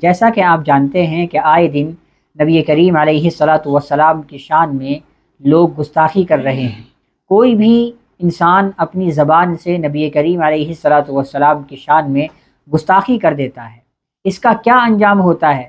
جیسا کہ آپ جانتے ہیں کہ آئے دن نبی کریم علیہ الصلاۃ والسلام کی شان میں لوگ گستاخی کر رہے ہیں۔ کوئی بھی انسان اپنی زبان سے نبی کریم علیہ الصلاۃ والسلام کی شان میں گستاخی کر دیتا ہے، اس کا کیا انجام ہوتا ہے؟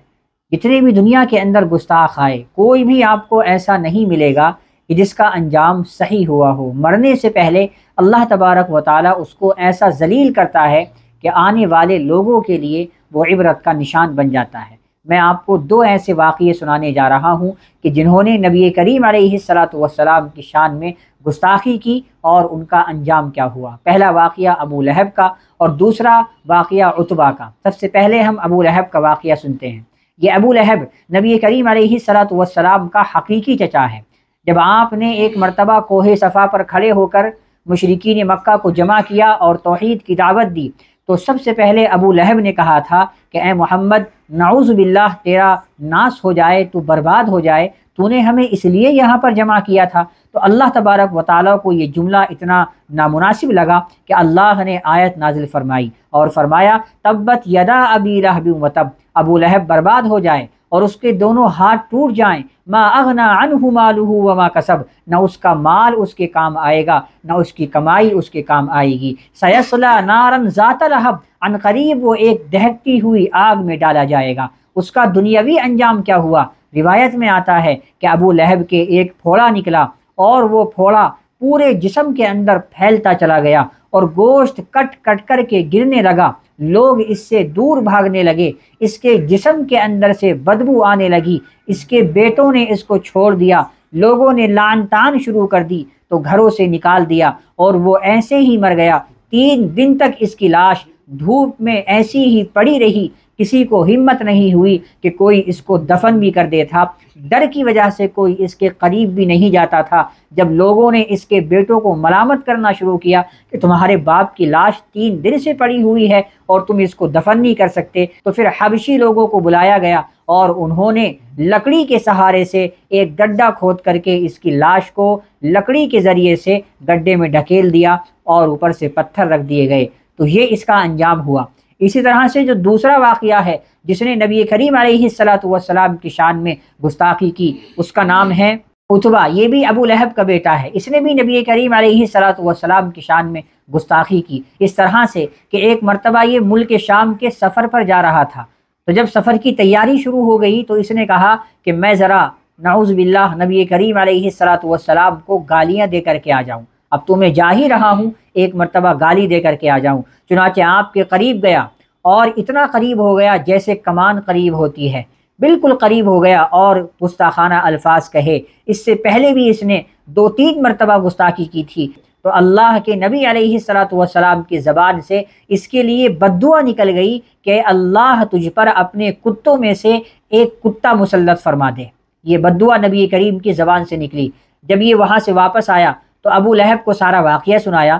جتنے بھی دنیا کے اندر گستاخ آئے، کوئی بھی آپ کو ایسا نہیں ملے گا کہ جس کا انجام صحیح ہوا ہو۔ مرنے سے پہلے اللہ تبارک و تعالیٰ اس کو ایسا ذلیل کرتا ہے کہ آنے والے لوگوں کے لیے وہ عبرت کا نشان بن جاتا ہے۔ میں آپ کو دو ایسے واقعے سنانے جا رہا ہوں کہ جنہوں نے نبی کریم علیہ الصلاۃ والسلام کی شان میں گستاخی کی اور ان کا انجام کیا ہوا۔ پہلا واقعہ ابو لہب کا اور دوسرا واقعہ عتبہ کا۔ سب سے پہلے ہم ابو لہب کا واقعہ سنتے ہیں۔ یہ ابو لہب نبی کریم علیہ الصلاۃ والسلام کا حقیقی چچا ہے۔ جب آپ نے ایک مرتبہ کوہ صفا پر کھڑے ہو کر مشرکین مکہ کو جمع کیا اور توحید کی دعوت دی تو سب سے پہلے ابو لہب نے کہا تھا کہ اے محمد، نعوذ باللہ تیرا ناس ہو جائے، تو برباد ہو جائے، تو نے ہمیں اس لیے یہاں پر جمع کیا تھا۔ تو اللہ تبارک و تعالیٰ کو یہ جملہ اتنا نامناسب لگا کہ اللہ نے آیت نازل فرمائی اور فرمایا تبت یدا ابی لہب وتب، ابو لہب برباد ہو جائے اور اس کے دونوں ہاتھ ٹوٹ جائیں، ما اغنا عنہ مالہ وما کسب، نہ اس کا مال اس کے کام آئے گا نہ اس کی کمائی اس کے کام آئے گی، سیصلی نارا ذات لہب، عن قریب وہ ایک دہکتی ہوئی آگ میں ڈالا جائے گا۔ اس کا دنیاوی انجام کیا ہوا؟ روایت میں آتا ہے کہ ابو لہب کے ایک پھوڑا نکلا اور وہ پھوڑا پورے جسم کے اندر پھیلتا چلا گیا اور گوشت کٹ کٹ کر کے گرنے لگا، لوگ اس سے دور بھاگنے لگے، اس کے جسم کے اندر سے بدبو آنے لگی، اس کے بیٹوں نے اس کو چھوڑ دیا، لوگوں نے لعن طعن شروع کر دی تو گھروں سے نکال دیا اور وہ ایسے ہی مر گیا۔ 3 دن تک اس کی لاش دھوپ میں ایسی ہی پڑی رہی، کسی کو ہمت نہیں ہوئی کہ کوئی اس کو دفن بھی کر دے تھا، ڈر کی وجہ سے کوئی اس کے قریب بھی نہیں جاتا تھا۔ جب لوگوں نے اس کے بیٹوں کو ملامت کرنا شروع کیا کہ تمہارے باپ کی لاش 3 دن سے پڑی ہوئی ہے اور تم اس کو دفن نہیں کر سکتے، تو پھر حبشی لوگوں کو بلایا گیا اور انہوں نے لکڑی کے سہارے سے ایک گڈھا کھود کر کے اس کی لاش کو لکڑی کے ذریعے سے گڈھے میں ڈھکیل دیا اور اوپر سے پتھر رکھ دیے گئے۔ تو یہ اس کا انجام ہوا۔ اسی طرح سے جو دوسرا واقعہ ہے جس نے نبی کریم علیہ الصلاۃ والسلام کی شان میں گستاخی کی، اس کا نام ہے عتبہ۔ یہ بھی ابو لہب کا بیٹا ہے، اس نے بھی نبی کریم علیہ الصلاۃ والسلام کی شان میں گستاخی کی، اس طرح سے کہ ایک مرتبہ یہ ملک شام کے سفر پر جا رہا تھا، تو جب سفر کی تیاری شروع ہو گئی تو اس نے کہا کہ میں ذرا نعوذ باللہ نبی کریم علیہ الصلاۃ والسلام کو گالیاں دے کر کے آ جاؤں، اب تو میں جا ہی رہا ہوں، ایک مرتبہ گالی دے کر کے آ جاؤں۔ چنانچہ آپ کے قریب گیا اور اتنا قریب ہو گیا جیسے کمان قریب ہوتی ہے، بالکل قریب ہو گیا اور گستاخانہ الفاظ کہے۔ اس سے پہلے بھی اس نے 2-3 مرتبہ گستاخی کی تھی، تو اللہ کے نبی علیہ الصلاۃ والسلام کی زبان سے اس کے لیے بد دعا نکل گئی کہ اللہ تجھ پر اپنے کتوں میں سے ایک کتا مسلط فرما دے۔ یہ بد دعا نبی کریم کی زبان سے نکلی۔ جب یہ وہاں سے واپس آیا تو ابو لہب کو سارا واقعہ سنایا۔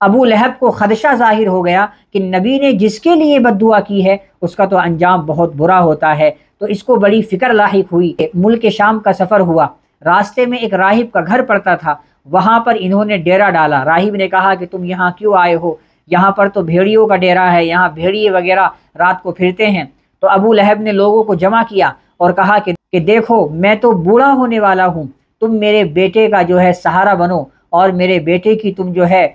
ابو لہب کو خدشہ ظاہر ہو گیا کہ نبی نے جس کے لیے بد دعا کی ہے اس کا تو انجام بہت برا ہوتا ہے، تو اس کو بڑی فکر لاحق ہوئی۔ ملک شام کا سفر ہوا، راستے میں ایک راہب کا گھر پڑتا تھا، وہاں پر انہوں نے ڈیرا ڈالا۔ راہب نے کہا کہ تم یہاں کیوں آئے ہو؟ یہاں پر تو بھیڑیوں کا ڈیرا ہے، یہاں بھیڑیے وغیرہ رات کو پھرتے ہیں۔ تو ابو لہب نے لوگوں کو جمع کیا اور کہا کہ دیکھو میں تو بوڑھا ہونے والا ہوں، تم میرے بیٹے کا جو ہے سہارا بنو اور میرے بیٹے کی تم جو ہے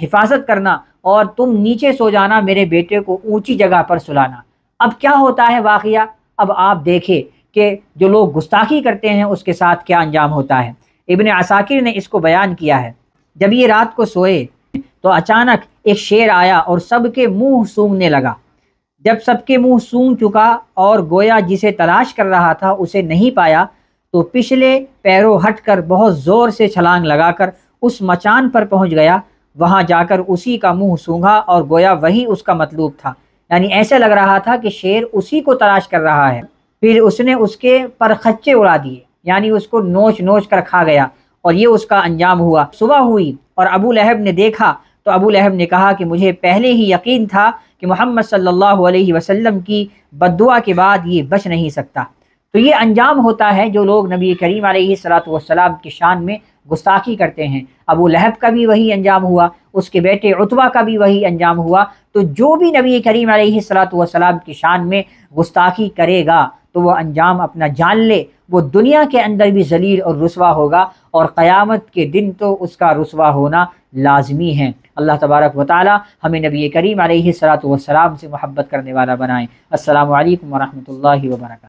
حفاظت کرنا اور تم نیچے سو جانا، میرے بیٹے کو اونچی جگہ پر سلانا۔ اب کیا ہوتا ہے واقعہ؟ اب آپ دیکھیں کہ جو لوگ گستاخی کرتے ہیں اس کے ساتھ کیا انجام ہوتا ہے۔ ابن عساکر نے اس کو بیان کیا ہے، جب یہ رات کو سوئے تو اچانک ایک شیر آیا اور سب کے منہ سونگھنے لگا۔ جب سب کے منہ سونگھ چکا اور گویا جسے تلاش کر رہا تھا اسے نہیں پایا تو پچھلے پیروں ہٹ کر بہت زور سے چھلانگ لگا کر اس مچان پر پہنچ گیا، وہاں جا کر اسی کا منہ سونگھا اور گویا وہی اس کا مطلوب تھا، یعنی ایسے لگ رہا تھا کہ شیر اسی کو تلاش کر رہا ہے۔ پھر اس نے اس کے پر خچے اڑا دیے، یعنی اس کو نوچ نوچ کر کھا گیا، اور یہ اس کا انجام ہوا۔ صبح ہوئی اور ابو لہب نے دیکھا تو ابو لہب نے کہا کہ مجھے پہلے ہی یقین تھا کہ محمد صلی اللہ علیہ وسلم کی بد دعا کے بعد یہ بچ نہیں سکتا۔ تو یہ انجام ہوتا ہے جو لوگ نبی کریم علیہ الصلاۃ والسلام کی شان میں گستاخی کرتے ہیں۔ ابو لہب کا بھی وہی انجام ہوا، اس کے بیٹے عتبہ کا بھی وہی انجام ہوا۔ تو جو بھی نبی کریم علیہ السلام کی شان میں گستاخی کرے گا تو وہ انجام اپنا جان لے، وہ دنیا کے اندر بھی ذلیل اور رسوا ہوگا، اور قیامت کے دن تو اس کا رسوا ہونا لازمی ہے۔ اللہ تبارک و تعالی ہمیں نبی کریم علیہ السلام سے محبت کرنے والا بنائیں۔ السلام علیکم ورحمۃ اللہ وبرکاتہ۔